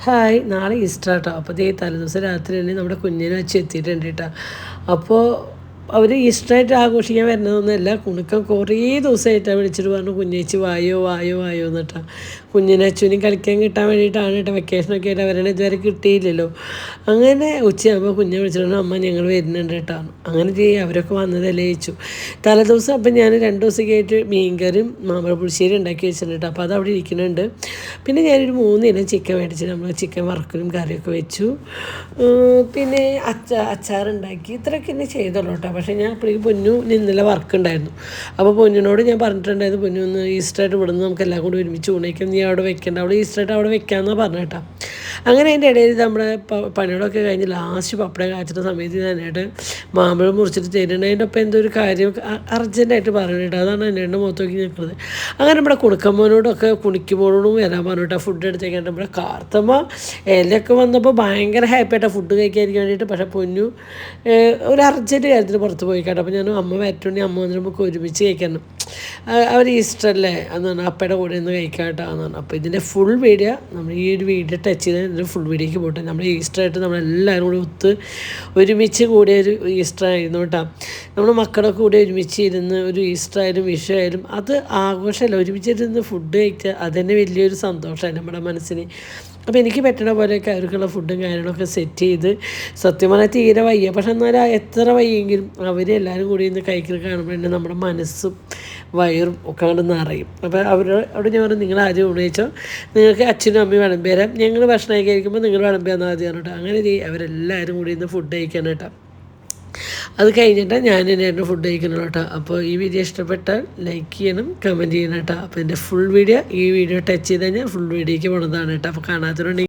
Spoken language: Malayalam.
ഹായ്, നാളെ ഈസ്റ്റർ കേട്ടോ. അപ്പോൾ ദേ തലേദിവസം രാത്രി തന്നെ നമ്മുടെ കുഞ്ഞിനെ വെച്ച് എത്തിയിട്ടുണ്ട് കേട്ടോ. അപ്പോൾ അവർ ഈസ്റ്ററായിട്ട് ആഘോഷിക്കാൻ വരുന്നതൊന്നുമല്ല. കുണുക്കം കുറേ ദിവസമായിട്ടാണ് വിളിച്ചിട്ട് പറഞ്ഞു കുഞ്ഞേച്ചി വായോ വായോ വായോ എന്നിട്ടാ. കുഞ്ഞിനെ അച്ഛനും കളിക്കാൻ കിട്ടാൻ വേണ്ടിയിട്ടാണ് കേട്ടോ. വെക്കേഷനൊക്കെ ആയിട്ട് അവരെ ഇതുവരെ കിട്ടിയില്ലല്ലോ. അങ്ങനെ ഉച്ചയാകുമ്പോൾ കുഞ്ഞെ വിളിച്ചിട്ട് അമ്മ ഞങ്ങൾ വരുന്നുണ്ട് കേട്ടോ. അങ്ങനെ ചെയ്യും, അവരൊക്കെ വന്നതല്ലേ ചോദിച്ചു. തലേദിവസം അപ്പം ഞാൻ 2 ദിവസമൊക്കെ ആയിട്ട് മീൻകറിയും മാമ്പഴ പുളിശ്ശേരി ഉണ്ടാക്കി വെച്ചിട്ടുണ്ട് കേട്ടോ. അപ്പോൾ അത് അവിടെ ഇരിക്കുന്നുണ്ട്. പിന്നെ ഞാനൊരു 3 ഇനം ചിക്കൻ മേടിച്ചിട്ട് നമ്മൾ ചിക്കൻ വറക്കലും കറിയൊക്കെ വെച്ചു. പിന്നെ അച്ചാറുണ്ടാക്കി. ഇത്രയൊക്കെ ഇനി ചെയ്തോളൂ കേട്ടോ. പക്ഷേ ഞാൻ അപ്പോഴേക്കും പൊന്നു ഇന്നലെ വർക്ക് ഉണ്ടായിരുന്നു. അപ്പോൾ പൊന്നിനോട് ഞാൻ പറഞ്ഞിട്ടുണ്ടായിരുന്നു, പൊന്നു ഒന്ന് ഈസ്റ്ററായിട്ട് ഇവിടുന്ന് നമുക്ക് എല്ലാം കൂടി ഒരുമിച്ച് ഊണയ്ക്കും, നീ അവിടെ വെക്കേണ്ട, അവിടെ ഈസ്റ്ററായിട്ട് അവിടെ വെക്കാമെന്നാണ് പറഞ്ഞു കേട്ടോ. അങ്ങനെ അതിൻ്റെ ഇടയിൽ നമ്മുടെ പണികളൊക്കെ കഴിഞ്ഞ് ലാസ്റ്റ് പപ്പടം കാച്ചുന്ന സമയത്ത് ഞാനായിട്ട് മാമ്പഴം മുറിച്ചിട്ട് തരുന്നുണ്ട്. അതിൻ്റെ ഒപ്പം എന്തോ ഒരു കാര്യം അർജൻറ്റായിട്ട് പറയണേട്ടോ. അതാണ് എൻ്റെ മുഖത്ത് നോക്കി നിൽക്കുന്നത്. അങ്ങനെ നമ്മുടെ കുണുക്കമ്മോനോടൊക്കെ കുണിക്കുമ്പോഴോടും വരാൻ പറഞ്ഞിട്ട് ഫുഡ് എടുത്തേക്കാണ്ട് നമ്മുടെ കാർത്തമ്മ ഇലയൊക്കെ വന്നപ്പോൾ ഭയങ്കര ഹാപ്പി ആയിട്ടാണ് ഫുഡ് കഴിക്കാതിരിക്കാൻ വേണ്ടിയിട്ട്. പക്ഷേ പൊന്നു ഒരു അർജൻറ്റ് കാര്യത്തിന് പുറത്ത് പോയി കേട്ടോ. അപ്പോൾ ഞാൻ അമ്മ വരട്ടുണ്ടെങ്കിൽ അമ്മ വന്നിട്ട് നമുക്ക് ഒരുമിച്ച് കഴിക്കണം, അവർ ഈസ്റ്റർ അല്ലേ എന്നാണ് അപ്പയുടെ കൂടെ നിന്ന് കഴിക്കാട്ടാന്നാണ്. അപ്പോൾ ഇതിൻ്റെ ഫുൾ വീഡിയോ നമ്മൾ ഈ ഒരു വീഡിയോ ടച്ച് ചെയ്ത് ഇതിൻ്റെ ഫുൾ വീഡിയോയ്ക്ക് പോട്ടെ. നമ്മൾ ഈസ്റ്ററായിട്ട് നമ്മളെല്ലാവരും കൂടി ഒരുമിച്ച് കൂടിയൊരു ഈസ്റ്റർ ആയിരുന്നു കേട്ടോ. നമ്മൾ മക്കളൊക്കെ കൂടി ഒരുമിച്ച് ഇരുന്ന് ഒരു ഈസ്റ്റർ ആയാലും വിഷു ആയാലും അത് ആഘോഷമല്ല, ഒരുമിച്ചിരുന്ന് ഫുഡ് കഴിക്കുക അതന്നെ വലിയൊരു സന്തോഷമാണ് നമ്മുടെ മനസ്സിന്. അപ്പോൾ എനിക്ക് പറ്റണ പോലെയൊക്കെ അവർക്കുള്ള ഫുഡും കാര്യങ്ങളൊക്കെ സെറ്റ് ചെയ്ത് സത്യം പറഞ്ഞാൽ തീരെ വയ്യ. പക്ഷെ എന്നാലും എത്ര വയ്യെങ്കിലും അവരെല്ലാവരും കൂടി ഇന്ന് കഴിക്കുന്നത് കാണുമ്പോൾ തന്നെ നമ്മുടെ മനസ്സും വയറും ഒക്കെ അങ്ങോട്ട് നിറയും. അപ്പോൾ അവിടെ ഞാൻ പറഞ്ഞു, നിങ്ങൾ ആദ്യം ഉണയിച്ചോ, നിങ്ങൾക്ക് അച്ഛനും അമ്മയും വിളമ്പി തരാം, ഞങ്ങൾ ഭക്ഷണം കഴിക്കുമ്പോൾ നിങ്ങൾ വിളമ്പി തന്നാൽ മതി കേട്ടോ. അങ്ങനെ അവരെല്ലാവരും കൂടി ഇന്ന് ഫുഡ് കഴിക്കണം കേട്ടോ. അത് കഴിഞ്ഞിട്ട് ഞാൻ തന്നെയായിരുന്നു ഫുഡ് കഴിക്കണം കേട്ടോ. അപ്പോൾ ഈ വീഡിയോ ഇഷ്ടപ്പെട്ടാൽ ലൈക്ക് ചെയ്യണം, കമൻറ്റ് ചെയ്യണം കേട്ടോ. അപ്പോൾ എൻ്റെ ഫുൾ വീഡിയോ ഈ വീഡിയോ ടച്ച് ചെയ്ത് കഴിഞ്ഞാൽ ഫുൾ വീഡിയോയ്ക്ക് പോണതാണ് കേട്ടോ. അപ്പോൾ കാണാത്തവരുണ്ടെങ്കിൽ